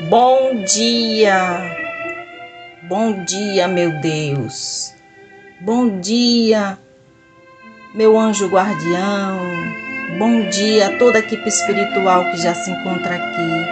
Bom dia, meu Deus. Bom dia, meu anjo guardião. Bom dia a toda a equipe espiritual que já se encontra aqui.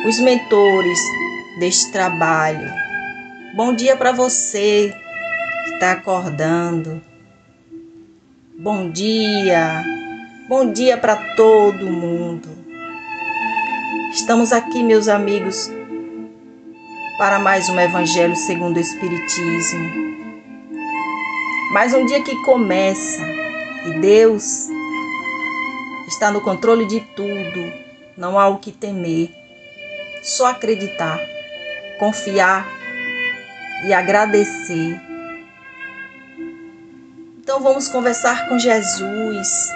Os mentores deste trabalho. Bom dia para você que está acordando. Bom dia para todo mundo. Estamos aqui, meus amigos, para mais um Evangelho segundo o Espiritismo. Mais um dia que começa e Deus está no controle de tudo. Não há o que temer, só acreditar, confiar e agradecer. Então vamos conversar com Jesus.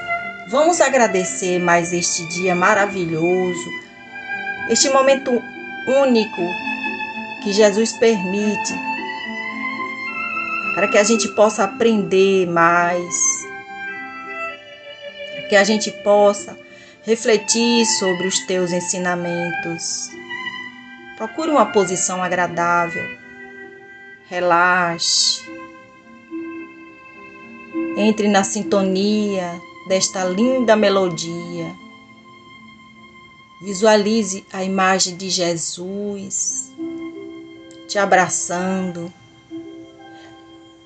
Vamos agradecer mais este dia maravilhoso, este momento único que Jesus permite para que a gente possa aprender mais, que a gente possa refletir sobre os teus ensinamentos. Procure uma posição agradável, relaxe, entre na sintonia desta linda melodia. Visualize a imagem de Jesus te abraçando,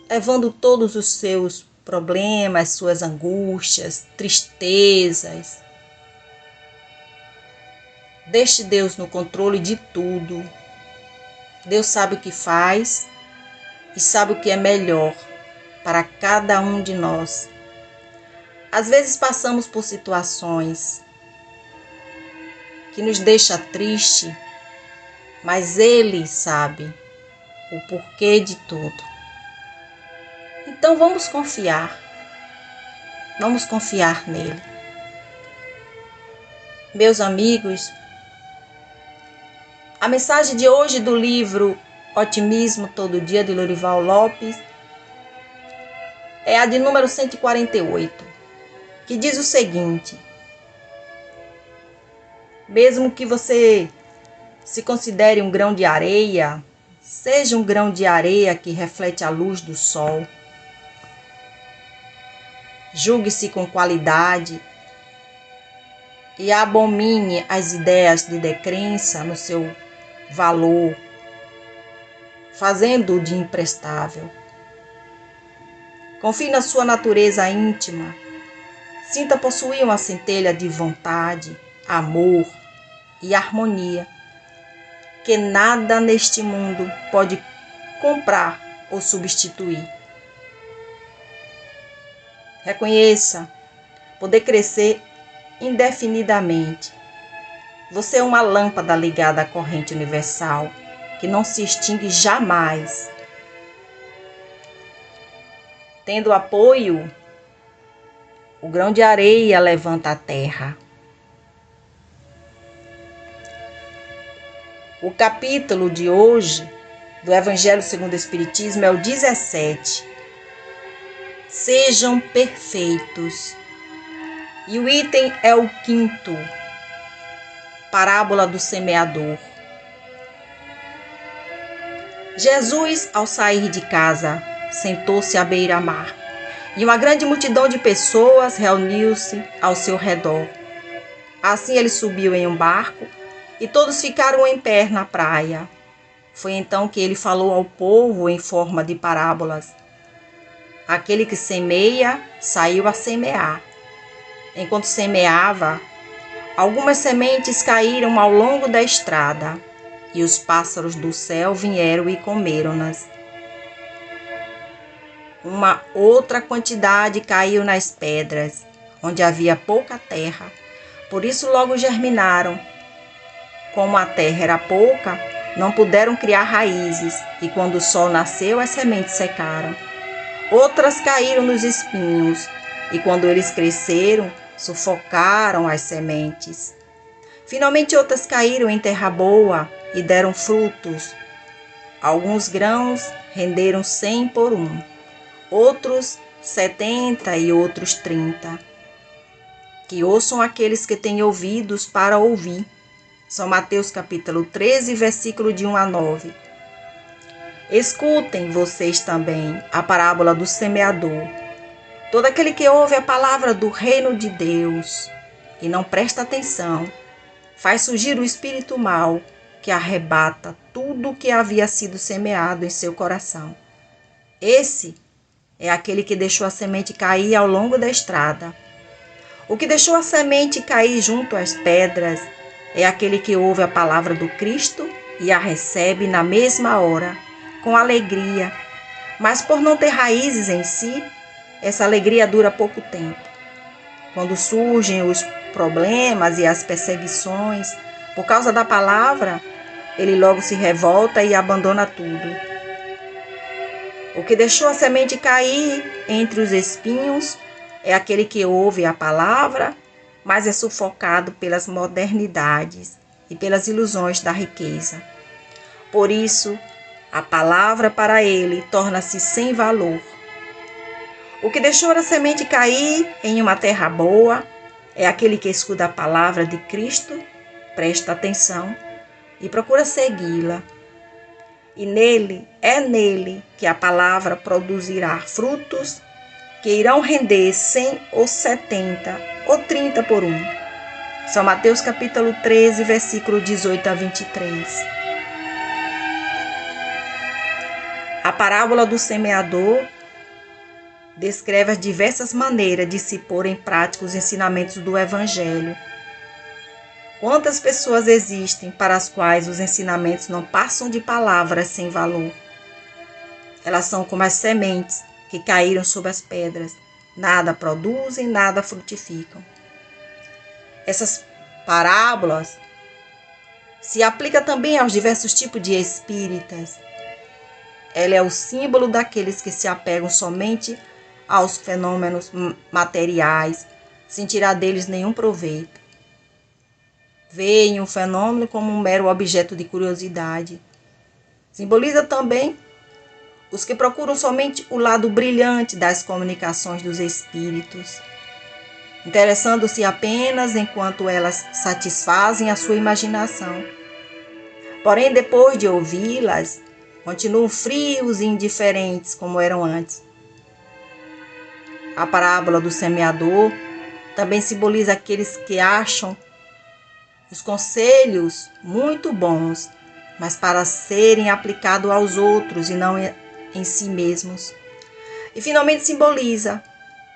levando todos os seus problemas, suas angústias, tristezas. Deixe Deus no controle de tudo. Deus sabe o que faz e sabe o que é melhor para cada um de nós. Às vezes passamos por situações que nos deixam triste, mas Ele sabe o porquê de tudo. Então vamos confiar nele. Meus amigos, a mensagem de hoje do livro Otimismo Todo Dia, de Lorival Lopes, é a de número 148, que diz o seguinte: mesmo que você se considere um grão de areia, seja um grão de areia que reflete a luz do sol. Julgue-se com qualidade e abomine as ideias de descrença no seu valor, fazendo-o de imprestável. Confie na sua natureza íntima. Sinta possuir uma centelha de vontade, amor e harmonia, que nada neste mundo pode comprar ou substituir. Reconheça poder crescer indefinidamente. Você é uma lâmpada ligada à corrente universal, que não se extingue jamais. Tendo apoio, o grão de areia levanta a terra. O capítulo de hoje do Evangelho segundo o Espiritismo é o 17. Sejam perfeitos. E o item é o 5º, parábola do semeador. Jesus, ao sair de casa, sentou-se à beira-mar, e uma grande multidão de pessoas reuniu-se ao seu redor. Assim ele subiu em um barco, e todos ficaram em pé na praia. Foi então que ele falou ao povo em forma de parábolas. Aquele que semeia saiu a semear. Enquanto semeava, algumas sementes caíram ao longo da estrada, e os pássaros do céu vieram e comeram-nas. Uma outra quantidade caiu nas pedras, onde havia pouca terra, por isso logo germinaram. Como a terra era pouca, não puderam criar raízes, e quando o sol nasceu, as sementes secaram. Outras caíram nos espinhos, e quando eles cresceram, sufocaram as sementes. Finalmente outras caíram em terra boa e deram frutos. Alguns grãos renderam 100 por 1, outros 70 e outros 30. Que ouçam aqueles que têm ouvidos para ouvir. São Mateus capítulo 13, versículo de 1 a 9. Escutem vocês também a parábola do semeador. Todo aquele que ouve a palavra do reino de Deus e não presta atenção, faz surgir o espírito mau que arrebata tudo o que havia sido semeado em seu coração. Esse é aquele que deixou a semente cair ao longo da estrada. O que deixou a semente cair junto às pedras é aquele que ouve a palavra do Cristo e a recebe na mesma hora, com alegria, mas por não ter raízes em si, essa alegria dura pouco tempo. Quando surgem os problemas e as perseguições por causa da palavra, ele logo se revolta e abandona tudo. O que deixou a semente cair entre os espinhos é aquele que ouve a palavra, mas é sufocado pelas modernidades e pelas ilusões da riqueza. Por isso, a palavra para ele torna-se sem valor. O que deixou a semente cair em uma terra boa é aquele que escuta a palavra de Cristo, presta atenção e procura segui-la. E é nele que a palavra produzirá frutos que irão render 100 ou 70 ou 30 por um. São Mateus capítulo 13, versículo 18 a 23. A parábola do semeador descreve as diversas maneiras de se pôr em prática os ensinamentos do Evangelho. Quantas pessoas existem para as quais os ensinamentos não passam de palavras sem valor? Elas são como as sementes que caíram sobre as pedras. Nada produzem, nada frutificam. Essas parábolas se aplicam também aos diversos tipos de espíritas. Ela é o símbolo daqueles que se apegam somente aos fenômenos materiais, sem tirar deles nenhum proveito. Veem o fenômeno como um mero objeto de curiosidade. Simboliza também os que procuram somente o lado brilhante das comunicações dos espíritos, interessando-se apenas enquanto elas satisfazem a sua imaginação. Porém, depois de ouvi-las, continuam frios e indiferentes como eram antes. A parábola do semeador também simboliza aqueles que acham os conselhos muito bons, mas para serem aplicados aos outros e não em si mesmos. E finalmente simboliza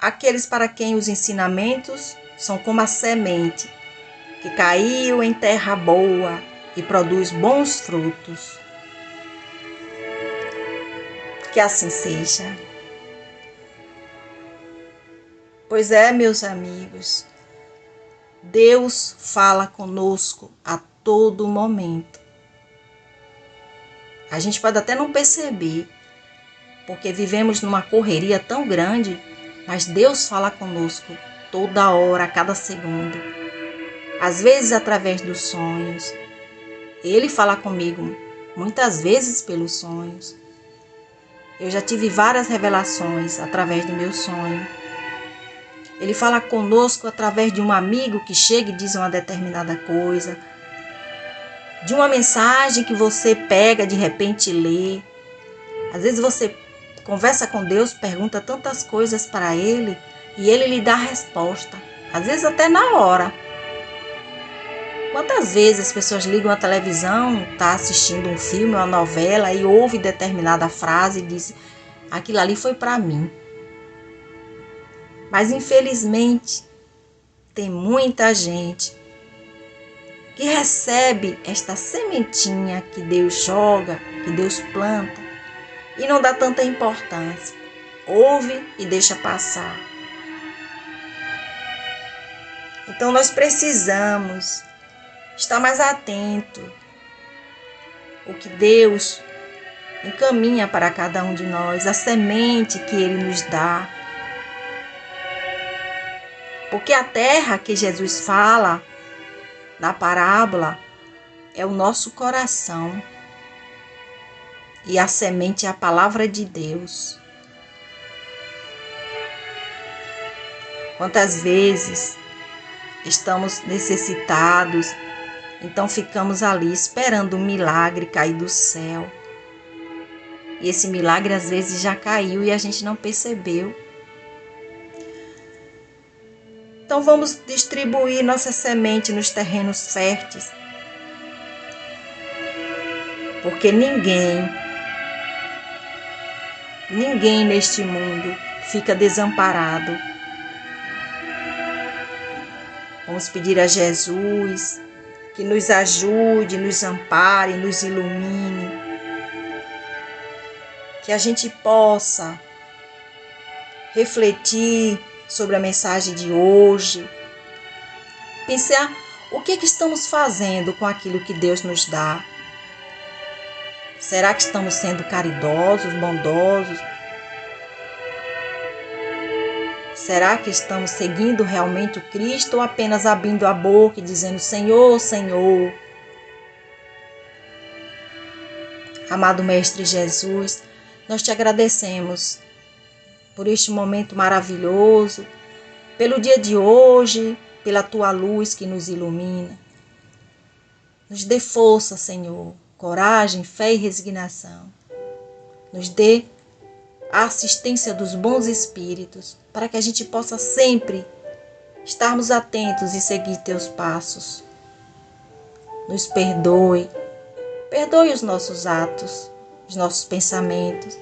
aqueles para quem os ensinamentos são como a semente que caiu em terra boa e produz bons frutos. Que assim seja. Pois é, meus amigos, Deus fala conosco a todo momento. A gente pode até não perceber, porque vivemos numa correria tão grande, mas Deus fala conosco toda hora, a cada segundo. Às vezes através dos sonhos. Ele fala comigo muitas vezes pelos sonhos. Eu já tive várias revelações através do meu sonho. Ele fala conosco através de um amigo que chega e diz uma determinada coisa, de uma mensagem que você pega de repente e lê. Às vezes você conversa com Deus, pergunta tantas coisas para Ele e Ele lhe dá a resposta, às vezes até na hora. Quantas vezes as pessoas ligam a televisão, tá assistindo um filme, uma novela e ouve determinada frase e diz: aquilo ali foi para mim. Mas infelizmente tem muita gente que recebe esta sementinha que Deus joga, que Deus planta e não dá tanta importância. Ouve e deixa passar. Então nós precisamos estar mais atento o que Deus encaminha para cada um de nós, a semente que Ele nos dá. Porque a terra que Jesus fala na parábola é o nosso coração. E a semente é a palavra de Deus. Quantas vezes estamos necessitados Então ficamos ali esperando um milagre cair do céu. E esse milagre às vezes já caiu e a gente não percebeu. Então vamos distribuir nossa semente nos terrenos férteis. Porque ninguém neste mundo fica desamparado. Vamos pedir a Jesus que nos ajude, nos ampare, nos ilumine. Que a gente possa refletir sobre a mensagem de hoje. Pensar o que estamos fazendo com aquilo que Deus nos dá. Será que estamos sendo caridosos, bondosos? Será que estamos seguindo realmente o Cristo ou apenas abrindo a boca e dizendo Senhor, Senhor? Amado Mestre Jesus, nós te agradecemos por este momento maravilhoso, pelo dia de hoje, pela tua luz que nos ilumina. Nos dê força, Senhor, coragem, fé e resignação. Nos dê a assistência dos bons espíritos, para que a gente possa sempre estarmos atentos e seguir teus passos. Nos perdoe os nossos atos, os nossos pensamentos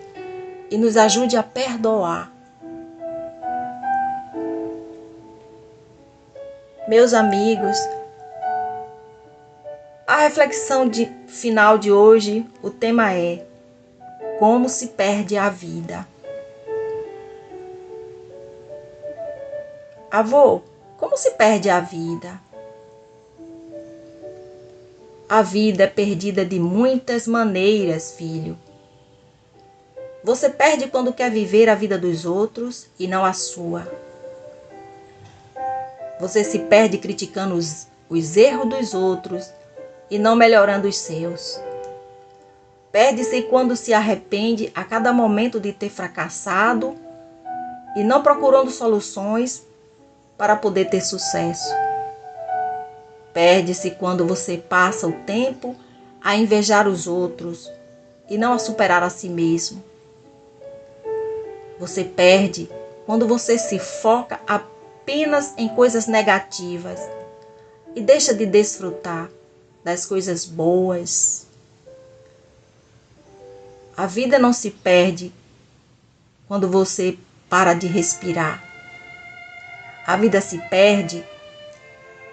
e nos ajude a perdoar. Meus amigos, a reflexão final de hoje, o tema é como se perde a vida. Avô, como se perde a vida? A vida é perdida de muitas maneiras, filho. Você perde quando quer viver a vida dos outros e não a sua. Você se perde criticando os erros dos outros e não melhorando os seus. Perde-se quando se arrepende a cada momento de ter fracassado e não procurando soluções para poder ter sucesso. Perde-se quando você passa o tempo a invejar os outros e não a superar a si mesmo. Você perde quando você se foca apenas em coisas negativas e deixa de desfrutar das coisas boas. A vida não se perde quando você para de respirar. A vida se perde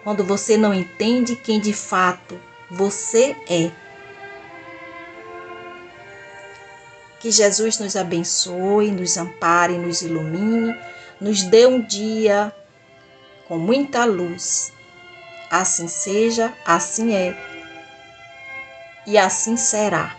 quando você não entende quem de fato você é. Que Jesus nos abençoe, nos ampare, nos ilumine, nos dê um dia com muita luz. Assim seja, assim é e assim será.